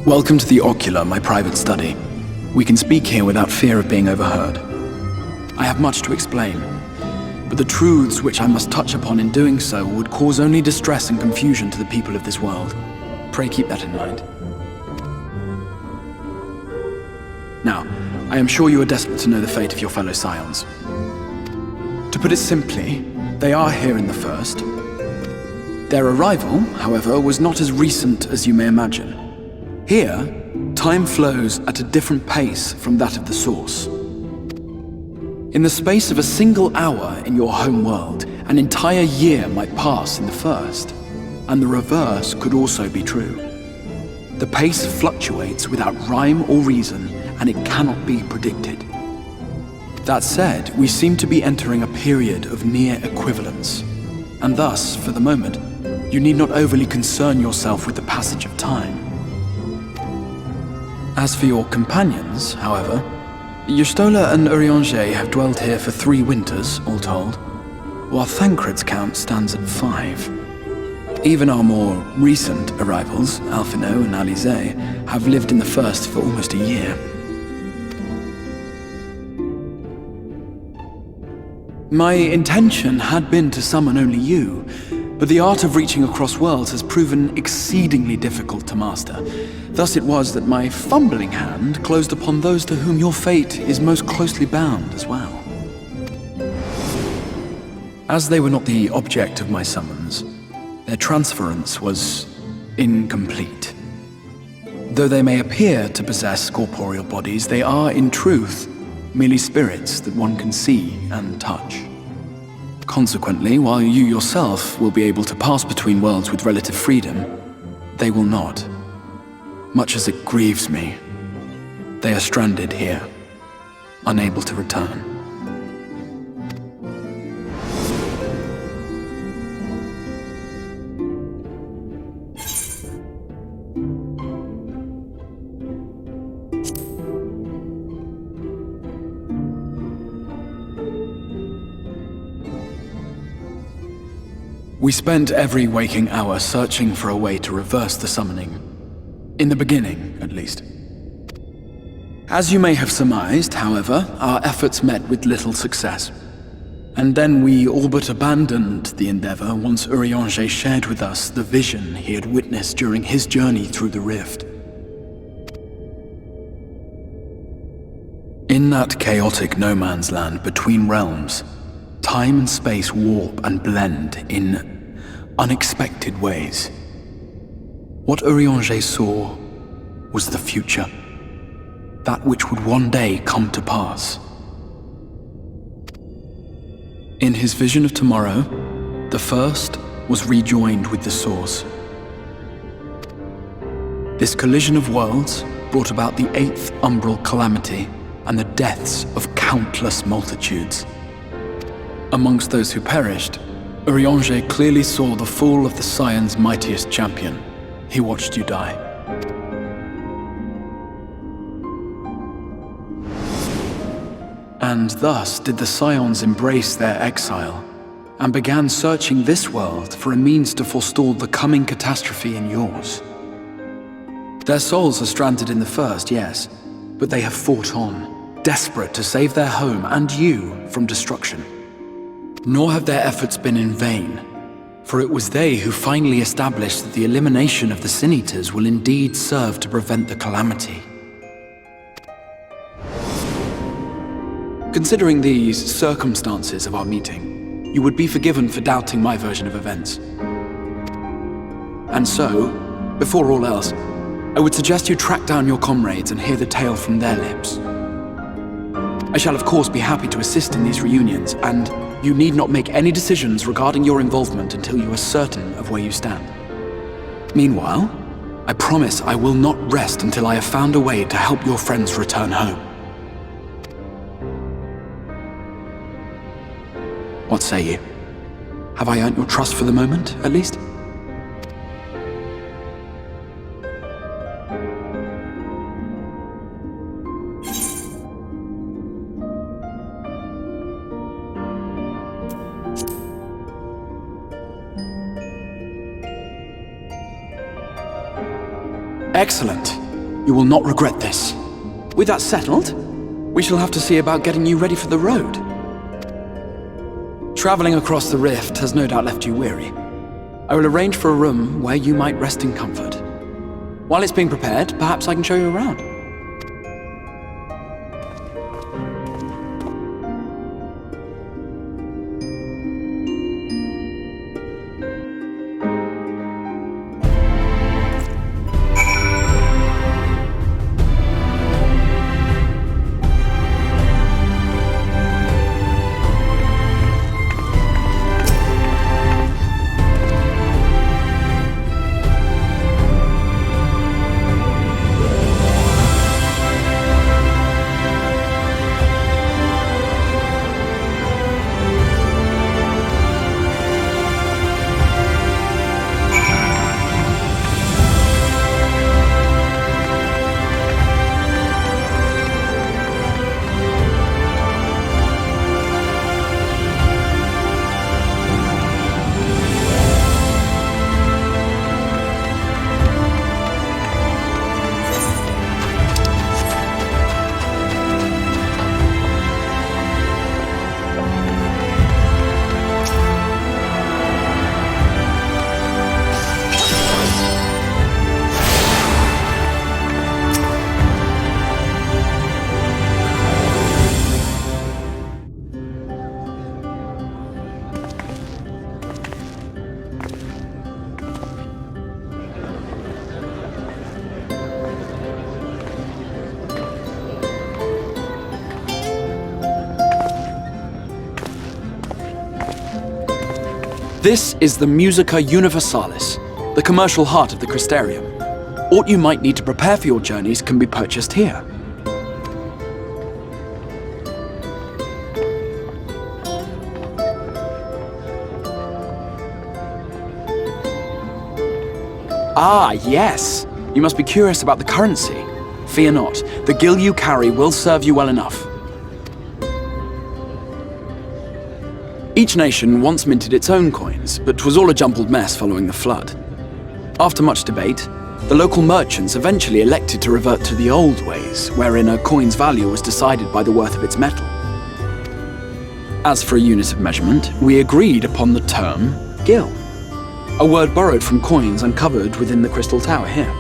Welcome to the Ocular, my private study. We can speak here without fear of being overheard. I have much to explain, but the truths which I must touch upon in doing so would cause only distress and confusion to the people of this world. Pray keep that in mind. Now, I am sure you are desperate to know the fate of your fellow Scions. To put it simply, they are here in the First. Their arrival, however, was not as recent as you may imagine. Here, time flows at a different pace from that of the Source. In the space of a single hour in your home world, an entire year might pass in the First, and the reverse could also be true. The pace fluctuates without rhyme or reason, and it cannot be predicted. That said, we seem to be entering a period of near equivalence, and thus, for the moment, you need not overly concern yourself with the passage of time. As for your companions, however, Y'shtola and Urianger have dwelled here for 3 winters, all told, while Thancred's count stands at 5. Even our more recent arrivals, Alphino and Alizé, have lived in the First for almost a year. My intention had been to summon only you, but the art of reaching across worlds has proven exceedingly difficult to master. Thus it was that my fumbling hand closed upon those to whom your fate is most closely bound as well. As they were not the object of my summons, their transference was incomplete. Though they may appear to possess corporeal bodies, they are, in truth, merely spirits that one can see and touch. Consequently, while you yourself will be able to pass between worlds with relative freedom, they will not. Much as it grieves me, they are stranded here, unable to return. We spent every waking hour searching for a way to reverse the summoning. In the beginning, at least. As you may have surmised, however, our efforts met with little success. And then we all but abandoned the endeavor once Urianger shared with us the vision he had witnessed during his journey through the rift. In that chaotic no-man's land between realms, time and space warp and blend in unexpected ways. What Urianger saw was the future, that which would one day come to pass. In his vision of tomorrow, the First was rejoined with the Source. This collision of worlds brought about the 8th umbral calamity and the deaths of countless multitudes. Amongst those who perished, Urianger clearly saw the fall of the Scion's mightiest champion. He watched you die. And thus did the Scions embrace their exile, and began searching this world for a means to forestall the coming catastrophe in yours. Their souls are stranded in the First, yes, but they have fought on, desperate to save their home and you from destruction. Nor have their efforts been in vain, for it was they who finally established that the elimination of the Sin-Eaters will indeed serve to prevent the calamity. Considering these circumstances of our meeting, you would be forgiven for doubting my version of events. And so, before all else, I would suggest you track down your comrades and hear the tale from their lips. I shall of course be happy to assist in these reunions, and you need not make any decisions regarding your involvement until you are certain of where you stand. Meanwhile, I promise I will not rest until I have found a way to help your friends return home. What say you? Have I earned your trust for the moment, at least? Excellent. You will not regret this. With that settled, we shall have to see about getting you ready for the road. Traveling across the rift has no doubt left you weary. I will arrange for a room where you might rest in comfort. While it's being prepared, perhaps I can show you around. This is the Musica Universalis, the commercial heart of the Crystarium. What you might need to prepare for your journeys can be purchased here. Ah, yes! You must be curious about the currency. Fear not, the gil you carry will serve you well enough. Each nation once minted its own coins, but 'twas all a jumbled mess following the flood. After much debate, the local merchants eventually elected to revert to the old ways, wherein a coin's value was decided by the worth of its metal. As for a unit of measurement, we agreed upon the term gil, a word borrowed from coins uncovered within the Crystal Tower here.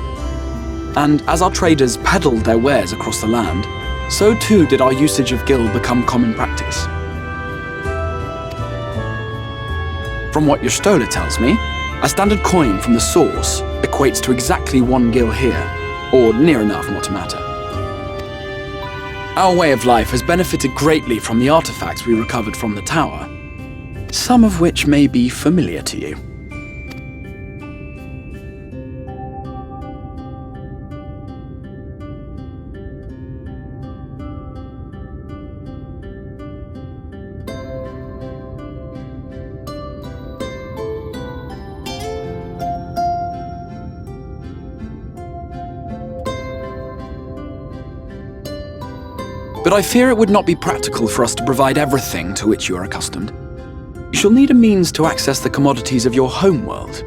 And as our traders peddled their wares across the land, so too did our usage of gil become common practice. From what your stola tells me, a standard coin from the source equates to exactly 1 gil here, or near enough not to matter. Our way of life has benefited greatly from the artifacts we recovered from the tower, some of which may be familiar to you. But I fear it would not be practical for us to provide everything to which you are accustomed. You shall need a means to access the commodities of your homeworld.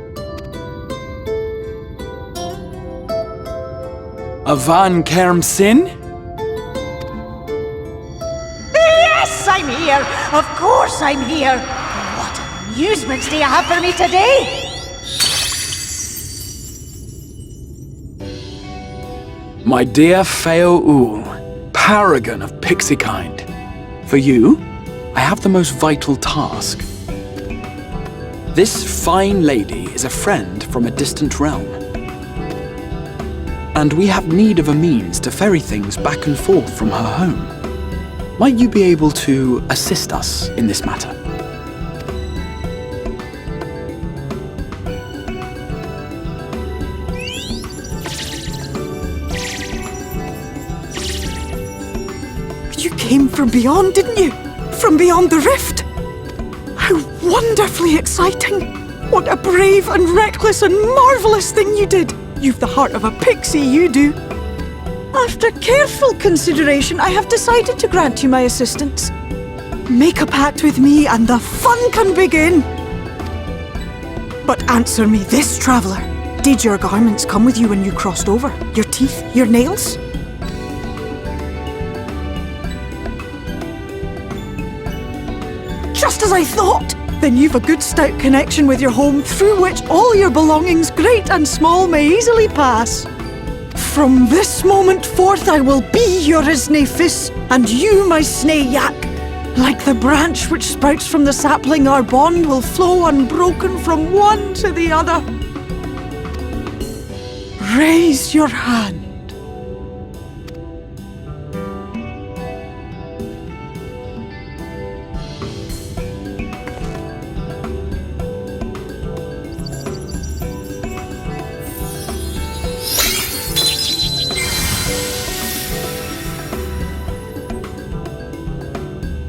Avan Kerm Sin? Yes, I'm here! Of course I'm here! What amusements do you have for me today? My dear Feo Ul, paragon of pixie kind. For you, I have the most vital task. This fine lady is a friend from a distant realm. And we have need of a means to ferry things back and forth from her home. Might you be able to assist us in this matter? You came from beyond, didn't you? From beyond the rift? How wonderfully exciting! What a brave and reckless and marvellous thing you did! You've the heart of a pixie, you do. After careful consideration, I have decided to grant you my assistance. Make a pact with me and the fun can begin. But answer me this, traveller. Did your garments come with you when you crossed over? Your teeth? Your nails? Just as I thought! Then you've a good stout connection with your home through which all your belongings, great and small, may easily pass. From this moment forth I will be your Isne Fis, and you my Sneh Yak. Like the branch which sprouts from the sapling, our bond will flow unbroken from one to the other. Raise your hand.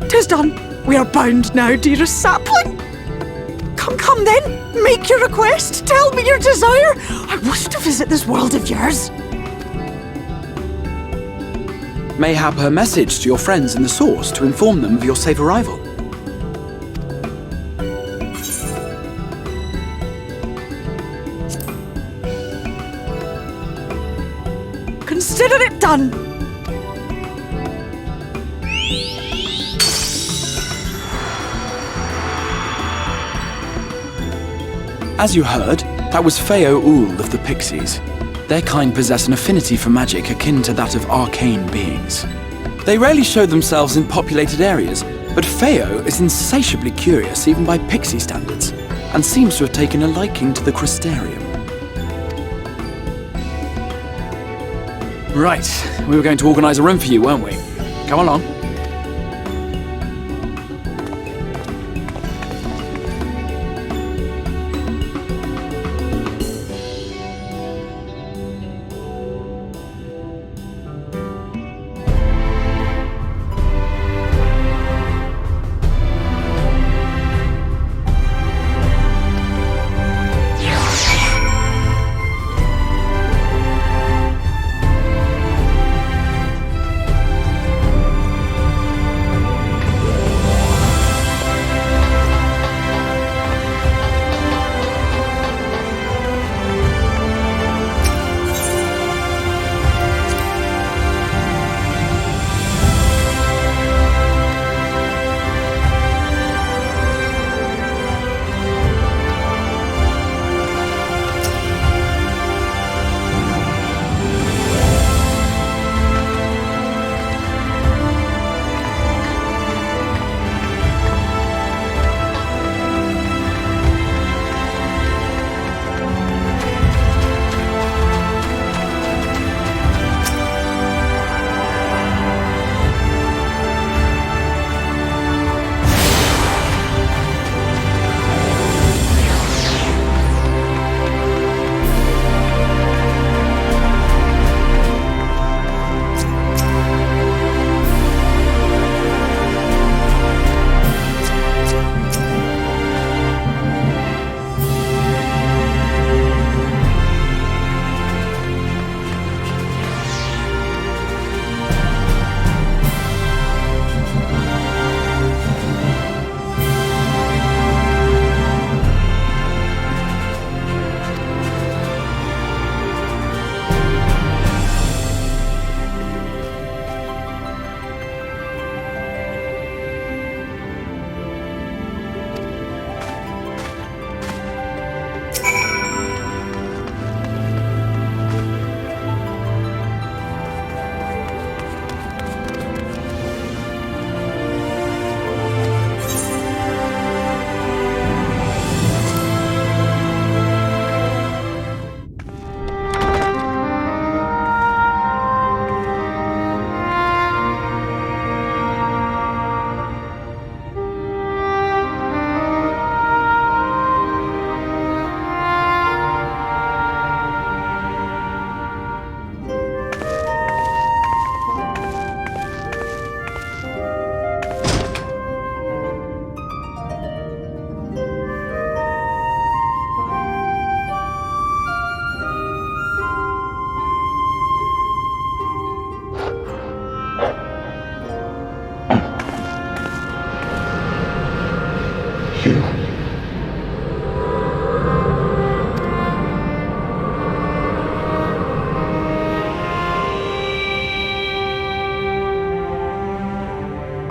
Tis done. We are bound now, dearest sapling. Come then. Make your request. Tell me your desire. I wish to visit this world of yours. Mayhap her message to your friends in the Source to inform them of your safe arrival. Consider it done. As you heard, that was Feo Ul of the Pixies. Their kind possess an affinity for magic akin to that of arcane beings. They rarely show themselves in populated areas, but Feo is insatiably curious even by pixie standards, and seems to have taken a liking to the crystarium. Right, we were going to organise a room for you, weren't we? Come along.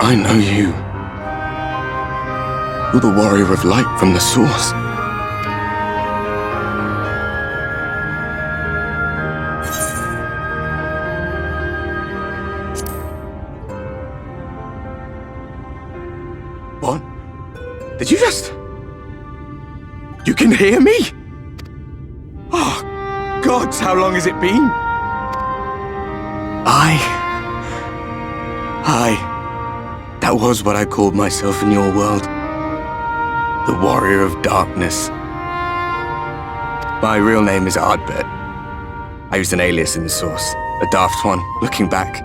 I know you. You're the warrior of light from the source. What? Did you just... You can hear me? Oh, gods, how long has it been? That was what I called myself in your world. The Warrior of Darkness. My real name is Ardbert. I used an alias in the source, a daft one, looking back.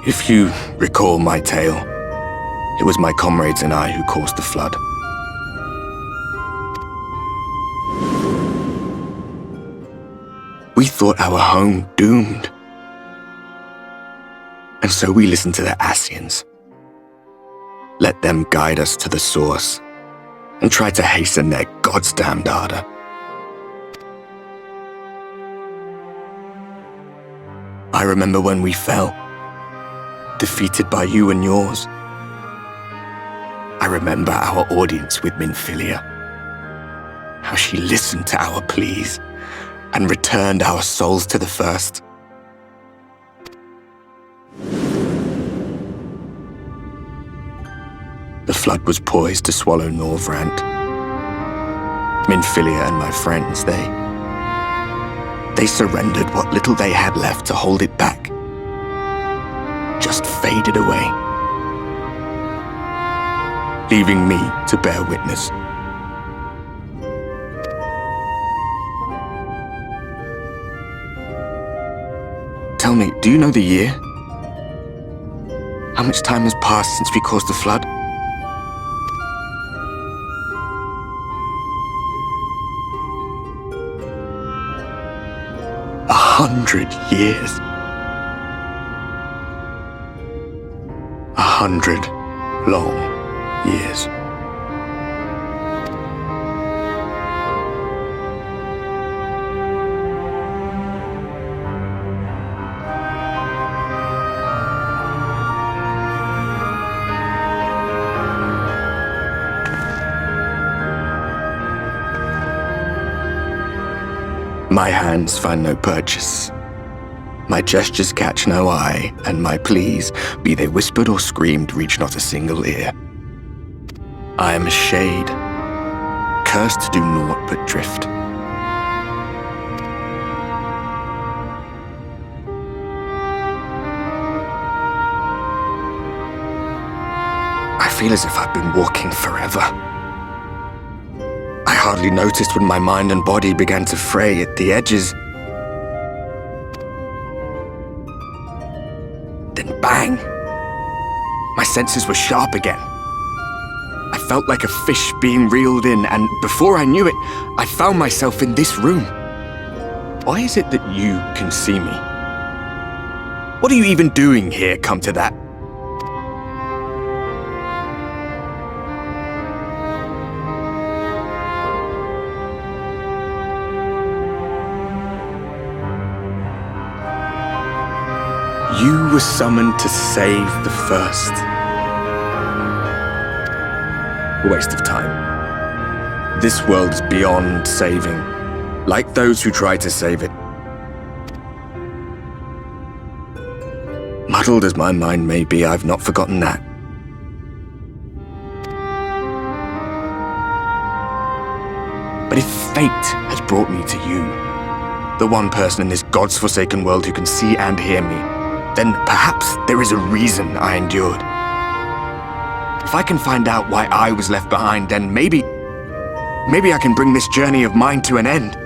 If you recall my tale, it was my comrades and I who caused the flood. We thought our home doomed. And so we listened to the Ascians. Let them guide us to the source and try to hasten their goddamned ardor. I remember when we fell, defeated by you and yours. I remember our audience with Minfilia, how she listened to our pleas and returned our souls to the First. The flood was poised to swallow Novrandt. Minfilia and my friends, they surrendered what little they had left to hold it back. Just faded away, leaving me to bear witness. Tell me, do you know the year? How much time has passed since we caused the flood? 100 years. 100 long years. My hands find no purchase. My gestures catch no eye, and my pleas, be they whispered or screamed, reach not a single ear. I am a shade, cursed to do naught but drift. I feel as if I've been walking forever. I hardly noticed when my mind and body began to fray at the edges. Then bang! My senses were sharp again. I felt like a fish being reeled in, and before I knew it, I found myself in this room. Why is it that you can see me? What are you even doing here, come to that? You were summoned to save the First. A waste of time. This world is beyond saving, like those who try to save it. Muddled as my mind may be, I've not forgotten that. But if fate has brought me to you, the one person in this God's forsaken world who can see and hear me, then perhaps there is a reason I endured. If I can find out why I was left behind, then maybe I can bring this journey of mine to an end.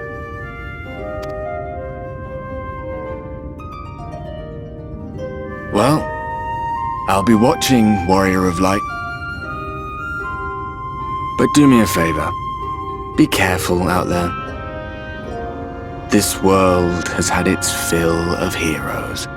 Well, I'll be watching, Warrior of Light. But do me a favor. Be careful out there. This world has had its fill of heroes.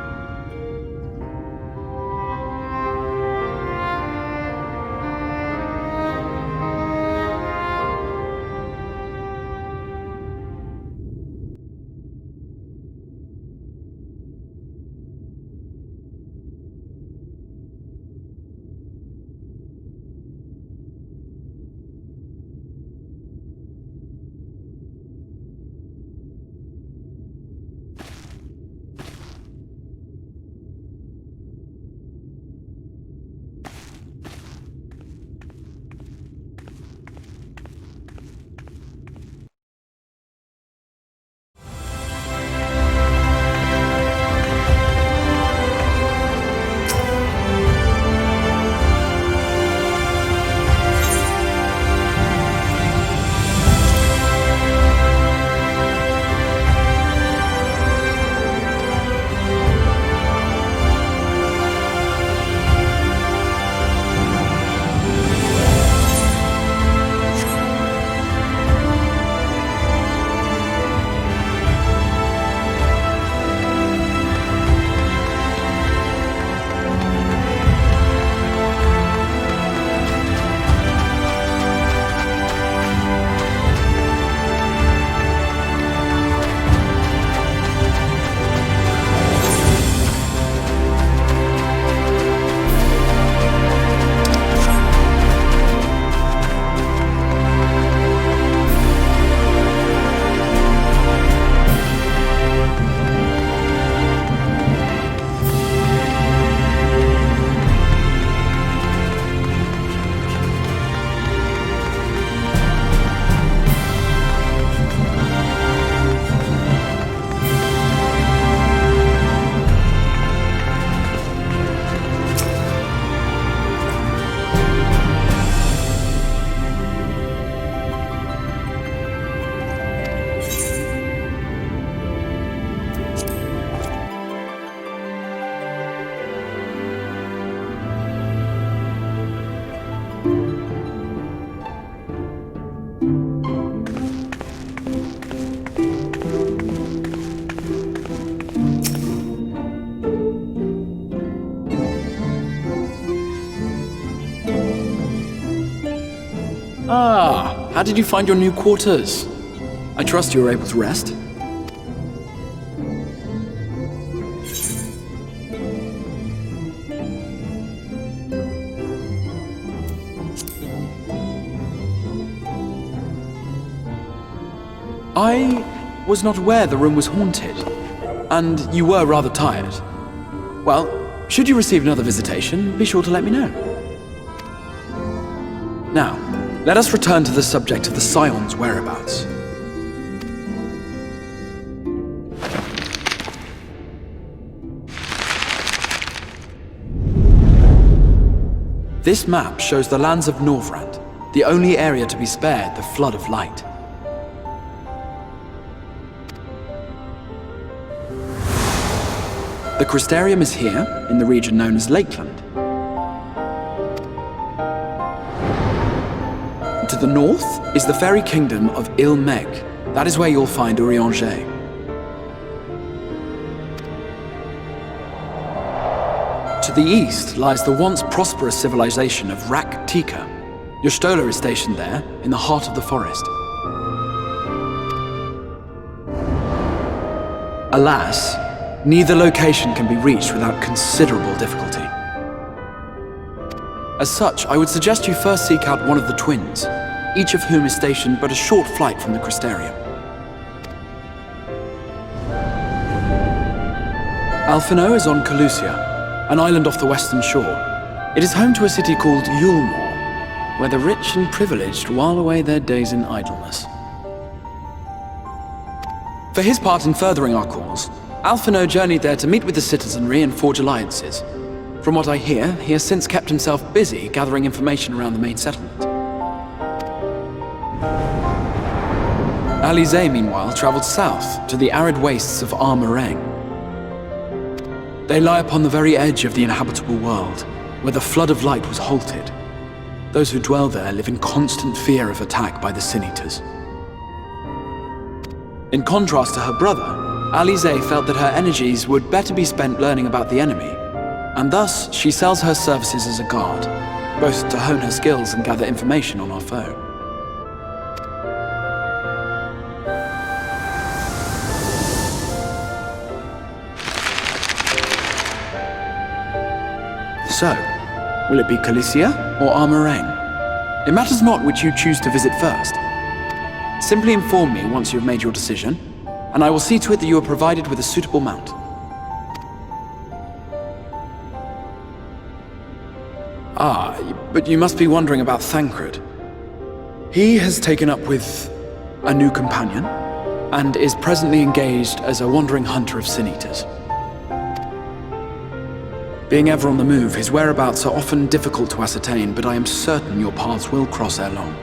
Ah, how did you find your new quarters? I trust you were able to rest? I was not aware the room was haunted, and you were rather tired. Well, should you receive another visitation, be sure to let me know. Now, let us return to the subject of the Scion's whereabouts. This map shows the lands of Novrandt, the only area to be spared the flood of light. The Crystarium is here, in the region known as Lakeland. To the north is the fairy kingdom of Il-Meg. That is where you'll find Urianger. To the east lies the once prosperous civilization of Rak'tika. Your Stola is stationed there, in the heart of the forest. Alas, neither location can be reached without considerable difficulty. As such, I would suggest you first seek out one of the twins, each of whom is stationed but a short flight from the Crystarium. Alphino is on Calusia, an island off the western shore. It is home to a city called Yulmore, where the rich and privileged while away their days in idleness. For his part in furthering our cause, Alphino journeyed there to meet with the citizenry and forge alliances. From what I hear, he has since kept himself busy gathering information around the main settlement. Alize, meanwhile, traveled south to the arid wastes of Armareng. They lie upon the very edge of the inhabitable world, where the flood of light was halted. Those who dwell there live in constant fear of attack by the Sin Eaters. In contrast to her brother, Alize felt that her energies would better be spent learning about the enemy, and thus she sells her services as a guard, both to hone her skills and gather information on our foe. So, will it be Calicia or Armareng? It matters not which you choose to visit first. Simply inform me once you have made your decision, and I will see to it that you are provided with a suitable mount. Ah, but you must be wondering about Thancred. He has taken up with a new companion, and is presently engaged as a wandering hunter of Sin Eaters. Being ever on the move, his whereabouts are often difficult to ascertain, but I am certain your paths will cross ere long.